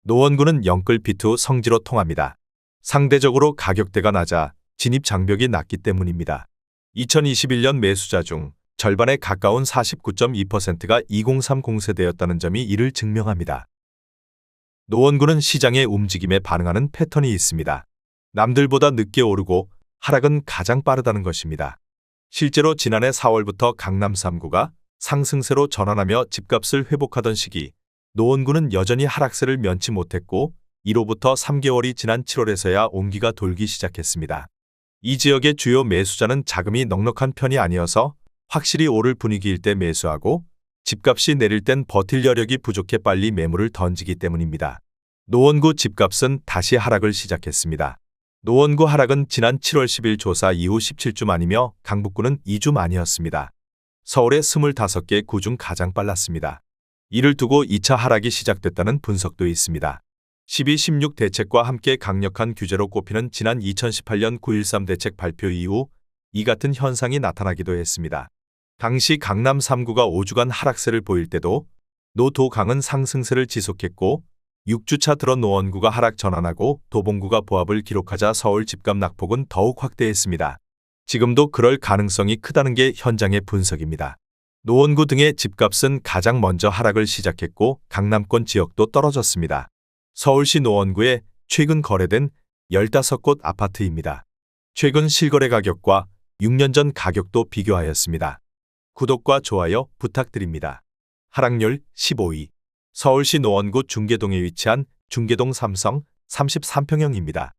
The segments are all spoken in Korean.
노원구는 영끌 비투 성지로 통합니다. 상대적으로 가격대가 낮아 진입 장벽이 낮기 때문입니다. 2021년 매수자 중 절반에 가까운 49.2%가 2030 세대였다는 점이 이를 증명합니다. 노원구는 시장의 움직임에 반응하는 패턴이 있습니다. 남들보다 늦게 오르고 하락은 가장 빠르다는 것입니다. 실제로 지난해 4월부터 강남 3구가 상승세로 전환하며 집값을 회복하던 시기, 노원구는 여전히 하락세를 면치 못했고 1호부터 3개월이 지난 7월에서야 온기가 돌기 시작했습니다. 이 지역의 주요 매수자는 자금이 넉넉한 편이 아니어서 확실히 오를 분위기일 때 매수하고 집값이 내릴 땐 버틸 여력이 부족해 빨리 매물을 던지기 때문입니다. 노원구 집값은 다시 하락을 시작했습니다. 노원구 하락은 지난 7월 10일 조사 이후 17주 만이며 강북구는 2주 만이었습니다. 서울의 25개 구 중 가장 빨랐습니다. 이를 두고 2차 하락이 시작됐다는 분석도 있습니다. 12.16 대책과 함께 강력한 규제로 꼽히는 지난 2018년 9.13 대책 발표 이후 이 같은 현상이 나타나기도 했습니다. 당시 강남 3구가 5주간 하락세를 보일 때도 노도강은 상승세를 지속했고 6주차 들어 노원구가 하락 전환하고 도봉구가 보합을 기록하자 서울 집값 낙폭은 더욱 확대했습니다. 지금도 그럴 가능성이 크다는 게 현장의 분석입니다. 노원구 등의 집값은 가장 먼저 하락을 시작했고 강남권 지역도 떨어졌습니다. 서울시 노원구에 최근 거래된 15곳 아파트입니다. 최근 실거래 가격과 6년 전 가격도 비교하였습니다. 구독과 좋아요 부탁드립니다. 하락률 15위. 서울시 노원구 중계동에 위치한 중계동 삼성 33평형입니다.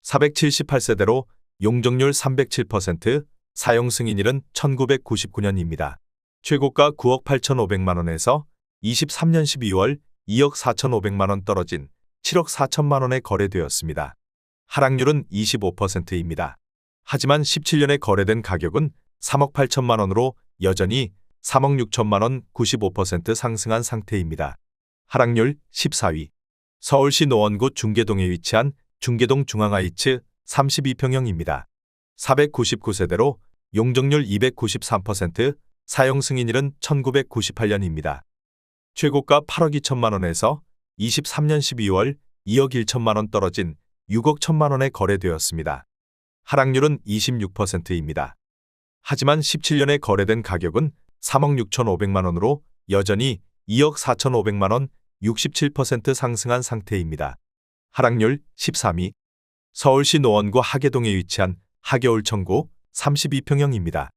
478세대로 용적률 307%, 사용 승인일은 1999년입니다. 최고가 9억 8,500만원에서 23년 12월 2억 4,500만원 떨어진 7억 4천만원에 거래되었습니다. 하락률은 25%입니다. 하지만 17년에 거래된 가격은 3억 8천만원으로 여전히 3억 6천만원 95% 상승한 상태입니다. 하락률 14위. 서울시 노원구 중계동에 위치한 중계동 중앙하이츠 32평형입니다. 499세대로 용적률 293%, 사용 승인일은 1998년입니다. 최고가 8억 2천만원에서 23년 12월 2억 1천만원 떨어진 6억 1천만원에 거래되었습니다. 하락률은 26%입니다. 하지만 17년에 거래된 가격은 3억 6,500만원으로 여전히 2억 4,500만원 67% 상승한 상태입니다. 하락률 13위. 서울시 노원구 하계동에 위치한 하계울천구 32평형입니다.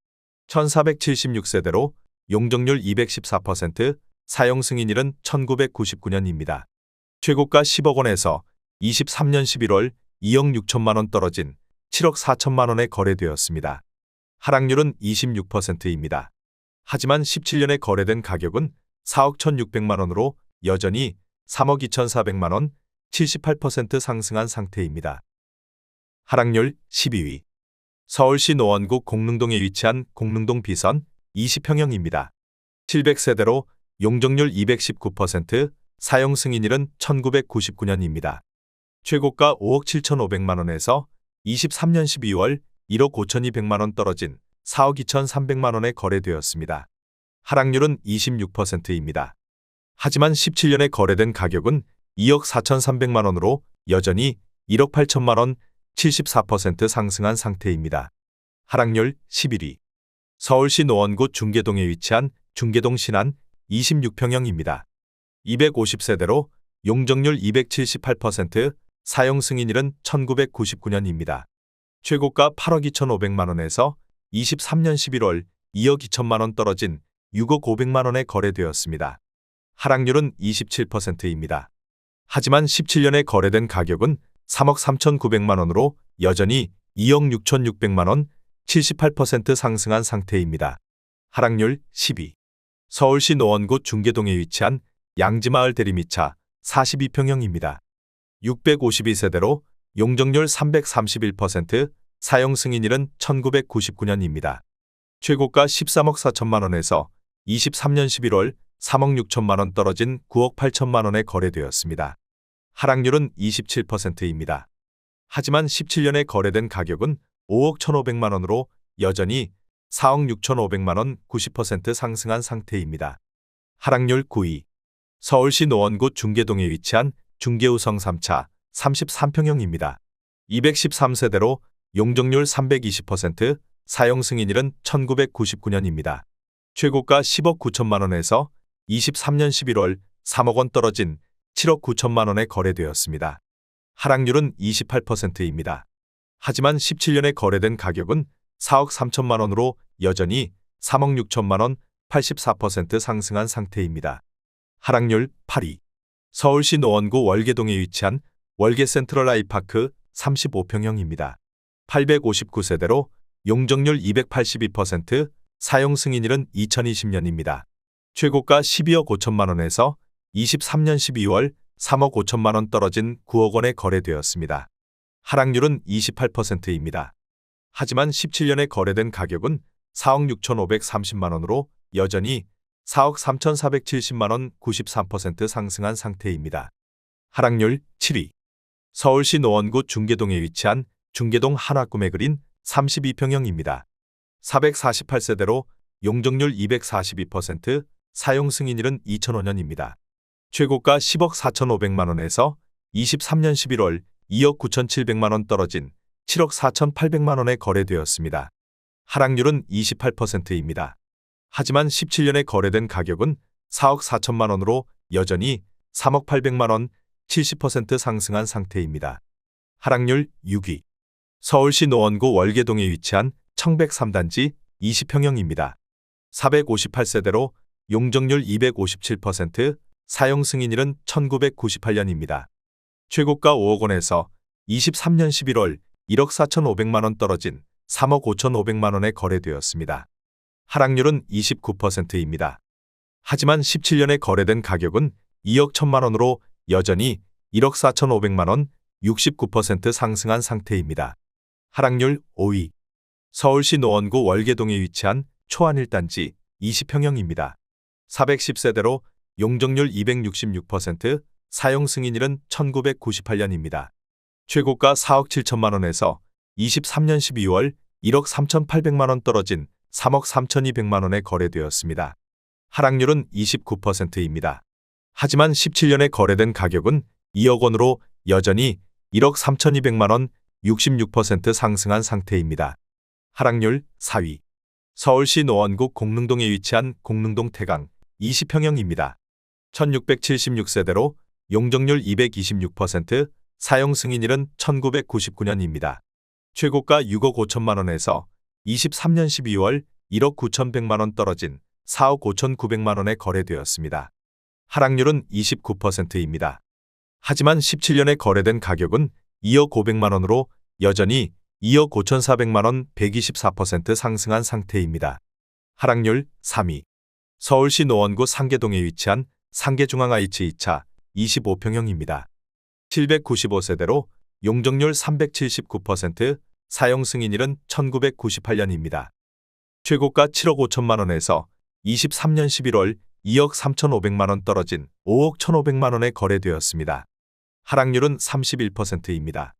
1476세대로 용적률 214%, 사용 승인일은 1999년입니다. 최고가 10억 원에서 23년 11월 2억 6천만원 떨어진 7억 4천만원에 거래되었습니다. 하락률은 26%입니다. 하지만 17년에 거래된 가격은 4억 1,600만원으로 여전히 3억 2,400만원 78% 상승한 상태입니다. 하락률 12위. 서울시 노원구 공릉동에 위치한 공릉동 비선 20평형입니다. 700세대로 용적률 219%, 사용 승인일은 1999년입니다. 최고가 5억 7,500만원에서 23년 12월 1억 5,200만원 떨어진 4억 2,300만원에 거래되었습니다. 하락률은 26%입니다. 하지만 17년에 거래된 가격은 2억 4,300만원으로 여전히 1억 8천만원 74% 상승한 상태입니다. 하락률 11위. 서울시 노원구 중계동에 위치한 중계동 신안 26평형입니다. 250세대로 용적률 278%, 사용 승인일은 1999년입니다. 최고가 8억 2,500만원에서 23년 11월 2억 2천만원 떨어진 6억 500만원에 거래되었습니다. 하락률은 27%입니다. 하지만 17년에 거래된 가격은 3억 3,900만원으로 여전히 2억 6,600만원 78% 상승한 상태입니다. 하락률 10위. 서울시 노원구 중계동에 위치한 양지마을 대리미차 42평형입니다. 652세대로 용적률 331%, 사용 승인일은 1999년입니다. 최고가 13억 4천만원에서 23년 11월 3억 6천만원 떨어진 9억 8천만원에 거래되었습니다. 하락률은 27%입니다. 하지만 17년에 거래된 가격은 5억 1,500만원으로 여전히 4억 6,500만원 90% 상승한 상태입니다. 하락률 9위. 서울시 노원구 중계동에 위치한 중개우성 3차 33평형입니다. 213세대로 용적률 320%, 사용 승인일은 1999년입니다. 최고가 10억 9천만 원에서 23년 11월 3억 원 떨어진 7억 9천만 원에 거래되었습니다. 하락률은 28%입니다. 하지만 17년에 거래된 가격은 4억 3천만 원으로 여전히 3억 6천만 원 84% 상승한 상태입니다. 하락률 8위. 서울시 노원구 월계동에 위치한 월계 센트럴 아이파크 35평형입니다. 859세대로 용적률 282%, 사용 승인일은 2020년입니다. 최고가 12억 5천만 원에서 23년 12월 3억 5천만 원 떨어진 9억 원에 거래되었습니다. 하락률은 28%입니다. 하지만 17년에 거래된 가격은 4억 6,530만 원으로 여전히 4억 3,470만 원 93% 상승한 상태입니다. 하락률 7위. 서울시 노원구 중계동에 위치한 중계동 한화꿈에 그린 32평형입니다. 448세대로 용적률 242%, 사용 승인일은 2005년입니다. 최고가 10억 4,500만 원에서 23년 11월 2억 9,700만 원 떨어진 7억 4,800만 원에 거래되었습니다. 하락률은 28%입니다. 하지만 17년에 거래된 가격은 4억 4천만 원으로 여전히 3억 800만 원 70% 상승한 상태입니다. 하락률 6위. 서울시 노원구 월계동에 위치한 청백 3단지 20평형입니다. 458세대로 용적률 257%, 사용 승인일은 1998년입니다. 최고가 5억 원에서 23년 11월 1억 4,500만 원 떨어진 3억 5,500만 원에 거래되었습니다. 하락률은 29%입니다. 하지만 17년에 거래된 가격은 2억 1천만 원으로 여전히 1억 4,500만 원 69% 상승한 상태입니다. 하락률 5위. 서울시 노원구 월계동에 위치한 초안 1단지 20평형입니다. 410세대로 용적률 266%, 사용 승인일은 1998년입니다. 최고가 4억 7천만 원에서 23년 12월 1억 3,800만 원 떨어진 3억 3,200만 원에 거래되었습니다. 하락률은 29%입니다. 하지만 17년에 거래된 가격은 2억 원으로 여전히 1억 3,200만 원 66% 상승한 상태입니다. 하락률 4위. 서울시 노원구 공릉동에 위치한 공릉동 태강 20평형입니다. 1676세대로 용적률 226%, 사용 승인일은 1999년입니다. 최고가 6억 5천만 원에서 23년 12월 1억 9,100만 원 떨어진 4억 5,900만 원에 거래되었습니다. 하락률은 29%입니다. 하지만 17년에 거래된 가격은 2억 500만 원으로 여전히 2억 5,400만 원 124% 상승한 상태입니다. 하락률 3위. 서울시 노원구 상계동에 위치한 상계중앙 아이츠 2차 25평형입니다. 795세대로 용적률 379%, 사용 승인일은 1998년입니다. 최고가 7억 5천만 원에서 23년 11월 2억 3,500만 원 떨어진 5억 1,500만 원에 거래되었습니다. 하락률은 31%입니다.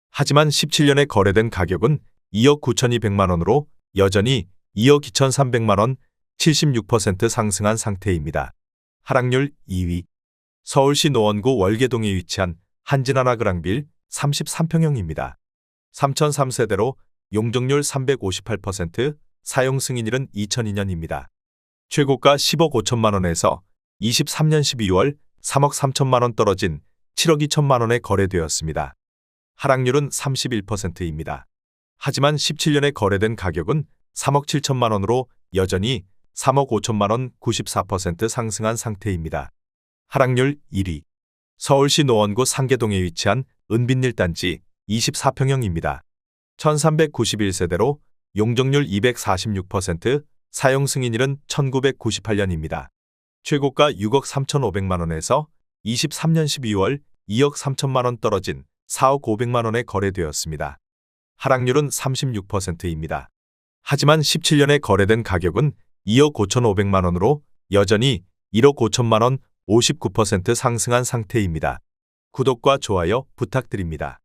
하지만 17년에 거래된 가격은 2억 9,200만 원으로 여전히 2억 2,300만 원 76% 상승한 상태입니다. 하락률 2위. 서울시 노원구 월계동에 위치한 한진하나그랑빌 33평형입니다. 3003세대로 용적률 358%, 사용 승인일은 2002년입니다. 최고가 10억 5천만 원에서 23년 12월 3억 3천만 원 떨어진 7억 2천만 원에 거래되었습니다. 하락률은 31%입니다. 하지만 17년에 거래된 가격은 3억 7천만 원으로 여전히 3억 5천만 원 94% 상승한 상태입니다. 하락률 1위. 서울시 노원구 상계동에 위치한 은빈 1단지 24평형입니다. 1391세대로 용적률 246%, 사용 승인일은 1998년입니다. 최고가 6억 3,500만 원에서 23년 12월 2억 3천만 원 떨어진 4억 500만 원에 거래되었습니다. 하락률은 36%입니다. 하지만 17년에 거래된 가격은 2억 5,500만 원으로 여전히 1억 5천만 원 59% 상승한 상태입니다. 구독과 좋아요 부탁드립니다.